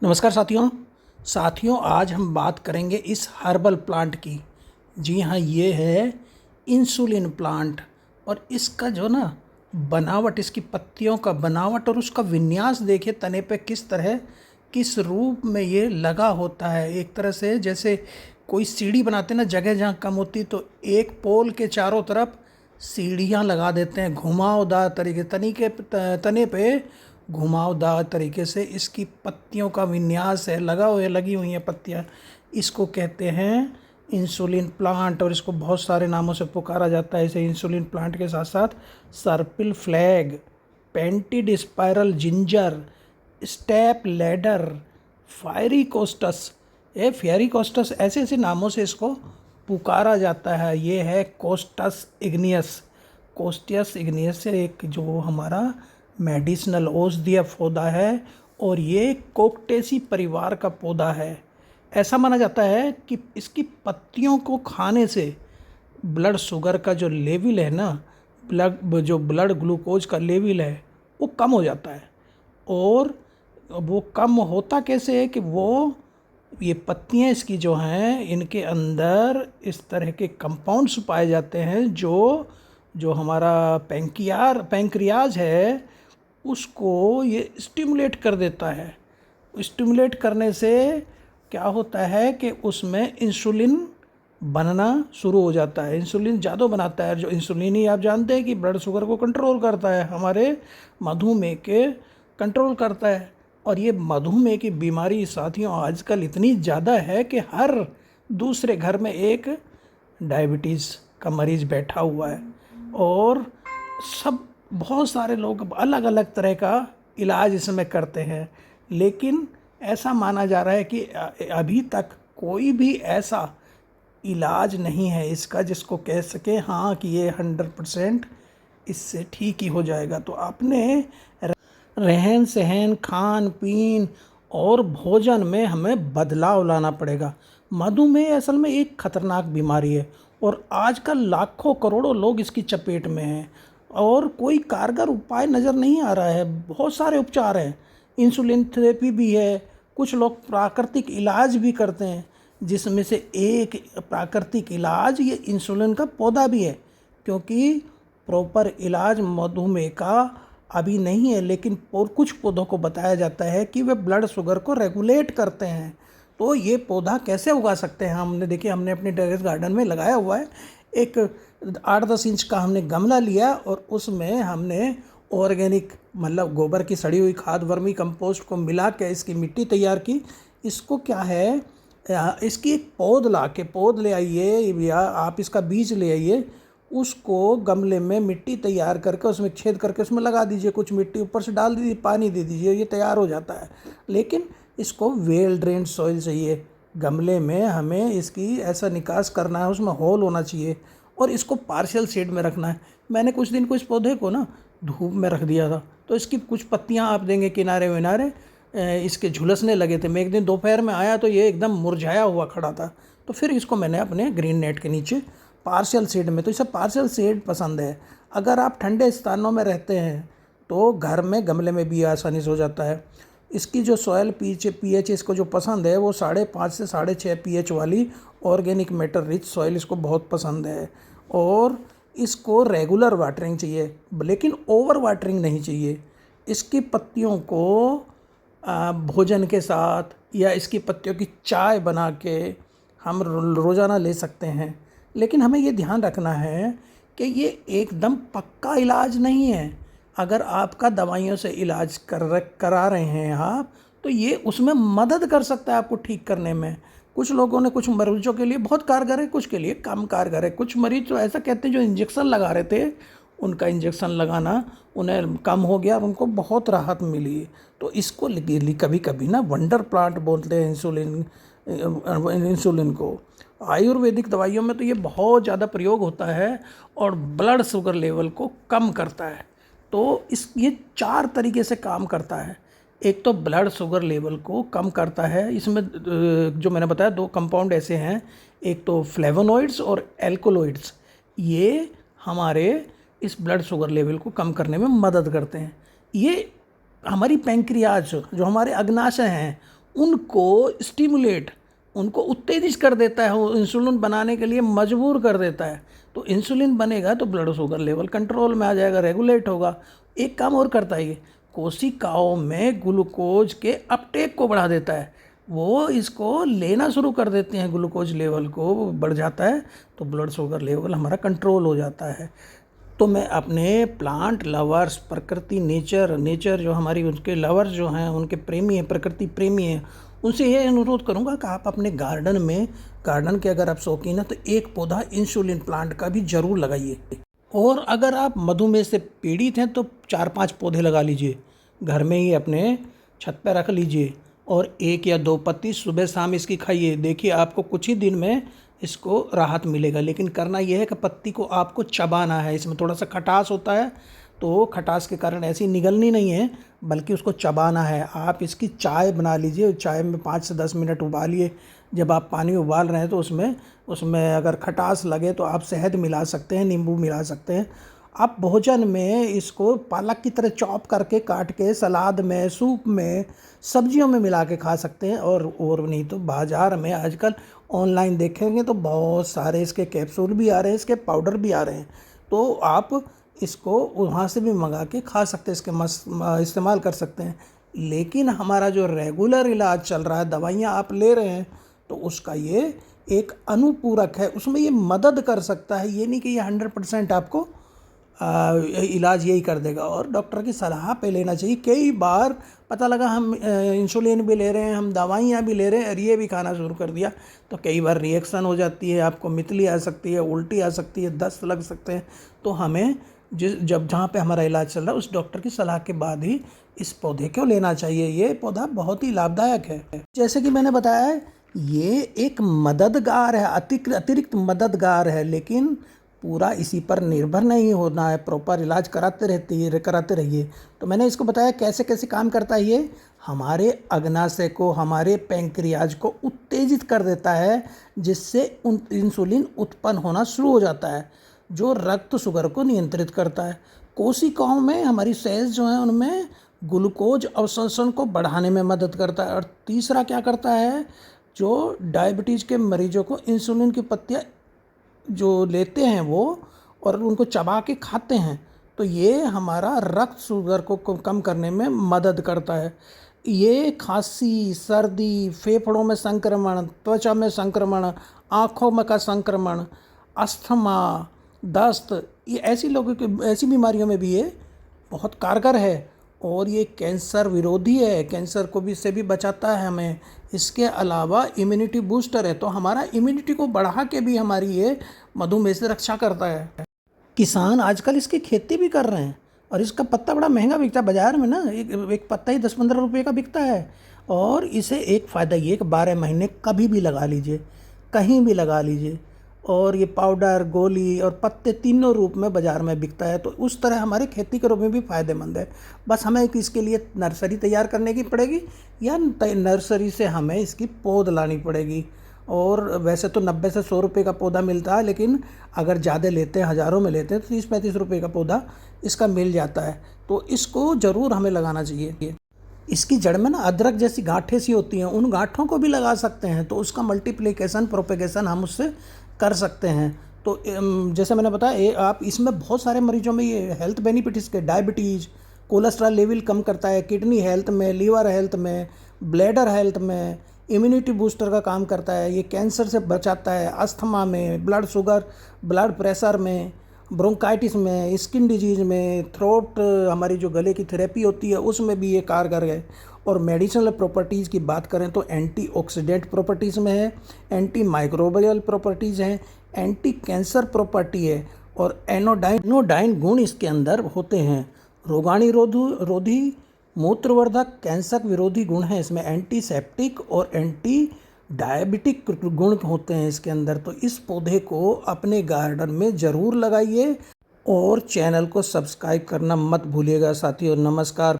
नमस्कार साथियों आज हम बात करेंगे इस हर्बल प्लांट की। जी हाँ, ये है इंसुलिन प्लांट। और इसका जो ना बनावट, इसकी पत्तियों का बनावट और उसका विन्यास देखिए, तने पे किस तरह किस रूप में ये लगा होता है। एक तरह से जैसे कोई सीढ़ी बनाते हैं ना, जगह जहाँ कम होती तो एक पोल के चारों तरफ सीढ़ियाँ लगा देते हैं घुमावदार तरीके, तने पे घुमावदार तरीके से इसकी पत्तियों का विन्यास है, लगी हुई हैं पत्तियाँ। इसको कहते हैं इंसुलिन प्लांट और इसको बहुत सारे नामों से पुकारा जाता है। इसे इंसुलिन प्लांट के साथ साथ सर्पिल flag, painted spiral ginger, step ladder, fiery costus, fairy costus, ऐसे ऐसे नामों से इसको पुकारा जाता है। ये है कोस्टियस इग्नियस से एक जो हमारा मेडिसिनल औषधीय पौधा है और ये कोक्टेसी परिवार का पौधा है। ऐसा माना जाता है कि इसकी पत्तियों को खाने से ब्लड शुगर का जो लेवल है ना, ब्लड ग्लूकोज का लेवल है वो कम हो जाता है। और वो कम होता कैसे है कि ये पत्तियां इसकी जो हैं, इनके अंदर इस तरह के कंपाउंड्स पाए जाते हैं जो हमारा पैंक्रियाज है उसको ये स्टिमुलेट कर देता है। स्टिमुलेट करने से क्या होता है कि उसमें इंसुलिन बनना शुरू हो जाता है। इंसुलिन ज़्यादा बनाता है। जो इंसुलिन ही आप जानते हैं कि ब्लड शुगर को कंट्रोल करता है, हमारे मधुमेह के कंट्रोल करता है। और ये मधुमेह की बीमारी साथियों आजकल इतनी ज़्यादा है कि हर दूसरे घर में एक डायबिटीज़ का मरीज़ बैठा हुआ है। और बहुत सारे लोग अलग अलग तरह का इलाज इसमें करते हैं, लेकिन ऐसा माना जा रहा है कि अभी तक कोई भी ऐसा इलाज नहीं है इसका जिसको कह सके हाँ कि ये 100% इससे ठीक ही हो जाएगा। तो अपने रहन सहन, खान पीन और भोजन में हमें बदलाव लाना पड़ेगा। मधुमेह असल में एक खतरनाक बीमारी है और आजकल लाखों करोड़ों लोग इसकी चपेट में हैं और कोई कारगर उपाय नज़र नहीं आ रहा है। बहुत सारे उपचार हैं, इंसुलिन थेरेपी भी है, कुछ लोग प्राकृतिक इलाज भी करते हैं, जिसमें से एक प्राकृतिक इलाज ये इंसुलिन का पौधा भी है। क्योंकि प्रॉपर इलाज मधुमेह का अभी नहीं है, लेकिन कुछ पौधों को बताया जाता है कि वे ब्लड शुगर को रेगुलेट करते हैं। तो ये पौधा कैसे उगा सकते हैं? हमने अपने टेरेस गार्डन में लगाया हुआ है। एक 8-10 इंच का हमने गमला लिया और उसमें हमने ऑर्गेनिक मतलब गोबर की सड़ी हुई खाद, वर्मी कंपोस्ट को मिला के इसकी मिट्टी तैयार की। इसको क्या है, इसकी एक पौध ले आइए या आप इसका बीज ले आइए, उसको गमले में मिट्टी तैयार करके उसमें छेद करके उसमें लगा दीजिए, कुछ मिट्टी ऊपर से डाल दीजिए, पानी दे दीजिए, ये तैयार हो जाता है। लेकिन इसको वेल ड्रेन्ड सॉइल चाहिए। गमले में हमें इसकी ऐसा निकास करना है, उसमें होल होना चाहिए और इसको पार्शियल शेड में रखना है। मैंने कुछ दिन को इस पौधे को ना धूप में रख दिया था, तो इसकी कुछ पत्तियां आप देंगे किनारे विनारे इसके झुलसने लगे थे। मैं एक दिन दोपहर में आया तो ये एकदम मुरझाया हुआ खड़ा था। तो फिर इसको मैंने अपने ग्रीन नेट के नीचे पार्शियल शेड में, तो इसे पार्शियल शेड पसंद है। अगर आप ठंडे स्थानों में रहते हैं तो घर में गमले में भी आसानी से हो जाता है। इसकी जो सॉयल पीएच इसको जो पसंद है वो 5.5 से 6.5 पीएच वाली ऑर्गेनिक मैटर रिच सॉइल इसको बहुत पसंद है। और इसको रेगुलर वाटरिंग चाहिए, लेकिन ओवर वाटरिंग नहीं चाहिए। इसकी पत्तियों को भोजन के साथ या इसकी पत्तियों की चाय बना के हम रोज़ाना ले सकते हैं। लेकिन हमें ये ध्यान रखना है कि ये एकदम पक्का इलाज नहीं है। अगर आपका दवाइयों से इलाज करा रहे हैं आप, तो ये उसमें मदद कर सकता है आपको ठीक करने में। कुछ लोगों ने, कुछ मरीजों के लिए बहुत कारगर है, कुछ के लिए कम कारगर है। कुछ मरीज तो ऐसा कहते हैं जो इंजेक्शन लगा रहे थे, उनका इंजेक्शन लगाना उन्हें कम हो गया और उनको बहुत राहत मिली। तो इसको कभी कभी ना वंडर प्लांट बोलते हैं इंसुलिन को। आयुर्वेदिक दवाइयों में तो ये बहुत ज़्यादा प्रयोग होता है और ब्लड शुगर लेवल को कम करता है। तो ये 4 तरीके से काम करता है। एक तो ब्लड शुगर लेवल को कम करता है। इसमें जो मैंने बताया 2 कंपाउंड ऐसे हैं, एक तो फ्लेवोनॉइड्स और एल्कोलॉइड्स। ये हमारे इस ब्लड शुगर लेवल को कम करने में मदद करते हैं। ये हमारी पैंक्रियाज, जो हमारे अग्नाशय हैं, उनको स्टिमुलेट, उनको उत्तेजित कर देता है, वो इंसुलिन बनाने के लिए मजबूर कर देता है। तो इंसुलिन बनेगा तो ब्लड शुगर लेवल कंट्रोल में आ जाएगा, रेगुलेट होगा। एक काम और करता है ये, कोशिकाओं में ग्लूकोज के अपटेक को बढ़ा देता है। वो इसको लेना शुरू कर देते हैं, ग्लूकोज लेवल को बढ़ जाता है, तो ब्लड शुगर लेवल हमारा कंट्रोल हो जाता है। तो मैं अपने प्लांट लवर्स, प्रकृति नेचर जो हमारी, उनके लवर्स जो हैं, उनके प्रेमी हैं, प्रकृति प्रेमी हैं, उनसे ये अनुरोध करूंगा कि आप अपने गार्डन में, गार्डन के अगर आप शौकीन हैं तो एक पौधा इंसुलिन प्लांट का भी ज़रूर लगाइए। और अगर आप मधुमेह से पीड़ित हैं तो 4-5 पौधे लगा लीजिए, घर में ही अपने छत पर रख लीजिए, और 1 या 2 पत्ती सुबह शाम इसकी खाइए। देखिए आपको कुछ ही दिन में इसको राहत मिलेगा। लेकिन करना यह है कि पत्ती को आपको चबाना है, इसमें थोड़ा सा खटास होता है, तो खटास के कारण ऐसी निगलनी नहीं है, बल्कि उसको चबाना है। आप इसकी चाय बना लीजिए, चाय में 5 से 10 मिनट उबालिए। जब आप पानी उबाल रहे हैं तो उसमें उसमें अगर खटास लगे तो आप शहद मिला सकते हैं, नींबू मिला सकते हैं। आप भोजन में इसको पालक की तरह चॉप करके, काट के, सलाद में, सूप में, सब्जियों में मिला के खा सकते हैं। और नहीं तो बाज़ार में आजकल ऑनलाइन देखेंगे तो बहुत सारे इसके कैप्सूल भी आ रहे हैं, इसके पाउडर भी आ रहे हैं, तो आप इसको वहाँ से भी मंगा के खा सकते हैं, इसके इस्तेमाल कर सकते हैं। लेकिन हमारा जो रेगुलर इलाज चल रहा है, दवाइयाँ आप ले रहे हैं, तो उसका ये एक अनुपूरक है, उसमें ये मदद कर सकता है। ये नहीं कि ये 100% आपको इलाज यही कर देगा। और डॉक्टर की सलाह पे लेना चाहिए। कई बार पता लगा हम इंसुलिन भी ले रहे हैं, हम दवाइयाँ भी ले रहे हैं, और ये भी खाना शुरू कर दिया, तो कई बार रिएक्शन हो जाती है, आपको मितली आ सकती है, उल्टी आ सकती है, दस्त लग सकते हैं। तो हमें जहाँ पे हमारा इलाज चल रहा है उस डॉक्टर की सलाह के बाद ही इस पौधे को लेना चाहिए। ये पौधा बहुत ही लाभदायक है। जैसे कि मैंने बताया है, ये एक मददगार है, अतिरिक्त मददगार है, लेकिन पूरा इसी पर निर्भर नहीं होना है। प्रॉपर इलाज कराते रहिए। तो मैंने इसको बताया कैसे कैसे काम करता है। ये हमारे अग्नाशय को, हमारे पैंक्रियाज को उत्तेजित कर देता है, जिससे इंसुलिन उत्पन्न होना शुरू हो जाता है, जो रक्त शुगर को नियंत्रित करता है। कोशिकाओं में हमारी सेल्स जो हैं उनमें ग्लूकोज अवशोषण को बढ़ाने में मदद करता है। और तीसरा क्या करता है, जो डायबिटीज़ के मरीजों को इंसुलिन की पत्तियाँ जो लेते हैं वो, और उनको चबा के खाते हैं, तो ये हमारा रक्त शुगर को कम करने में मदद करता है। ये खांसी, सर्दी, फेफड़ों में संक्रमण, त्वचा में संक्रमण, आँखों में का संक्रमण, अस्थमा, दस्त, ये ऐसी बीमारियों में भी ये बहुत कारगर है। और ये कैंसर विरोधी है, कैंसर को भी से भी बचाता है हमें। इसके अलावा इम्यूनिटी बूस्टर है, तो हमारा इम्यूनिटी को बढ़ा के भी हमारी ये मधुमेह से रक्षा करता है। किसान आजकल इसकी खेती भी कर रहे हैं, और इसका पत्ता बड़ा महंगा बिकता है बाज़ार में ना, एक पत्ता ही 10-15 रुपये का बिकता है। और इसे एक फ़ायदा ये कि 12 महीने कभी भी लगा लीजिए, कहीं भी लगा लीजिए। और ये पाउडर, गोली और पत्ते तीनों रूप में बाज़ार में बिकता है, तो उस तरह हमारे खेती के रूप में भी फ़ायदेमंद है। बस हमें इसके लिए नर्सरी तैयार करने की पड़ेगी, या नर्सरी से हमें इसकी पौध लानी पड़ेगी। और वैसे तो 90 से 100 रुपये का पौधा मिलता है, लेकिन अगर ज़्यादा लेते हैं, हज़ारों में लेते हैं, तो 30-35 रुपये का पौधा इसका मिल जाता है। तो इसको ज़रूर हमें लगाना चाहिए। इसकी जड़ में ना अदरक जैसी गांठें सी होती हैं, उन गांठों को भी लगा सकते हैं, तो उसका मल्टीप्लिकेशन, प्रोपेगेशन हम उससे कर सकते हैं। तो जैसे मैंने बताया, आप इसमें बहुत सारे मरीजों में ये हेल्थ बेनिफिट इसके, डायबिटीज़, कोलेस्ट्रॉल लेवल कम करता है, किडनी हेल्थ में, लीवर हेल्थ में, ब्लैडर हेल्थ में, इम्यूनिटी बूस्टर का काम करता है। ये कैंसर से बचाता है, अस्थमा में, ब्लड शुगर, ब्लड प्रेशर में, ब्रोंकाइटिस में, स्किन डिजीज़ में, थ्रोट, हमारी जो गले की थेरेपी होती है उसमें भी ये कारगर है। और मेडिसिनल प्रॉपर्टीज़ की बात करें तो एंटीऑक्सीडेंट प्रॉपर्टीज़ में है, एंटी माइक्रोबियल प्रॉपर्टीज़ हैं, एंटी कैंसर प्रॉपर्टी है, और एनोडाइन गुण इसके अंदर होते हैं। रोधी, मूत्रवर्धक, कैंसर विरोधी गुण हैं इसमें, एंटीसेप्टिक और एंटी डायबिटिक गुण होते हैं इसके अंदर। तो इस पौधे को अपने गार्डन में ज़रूर लगाइए, और चैनल को सब्सक्राइब करना मत भूलिएगा साथियों। नमस्कार।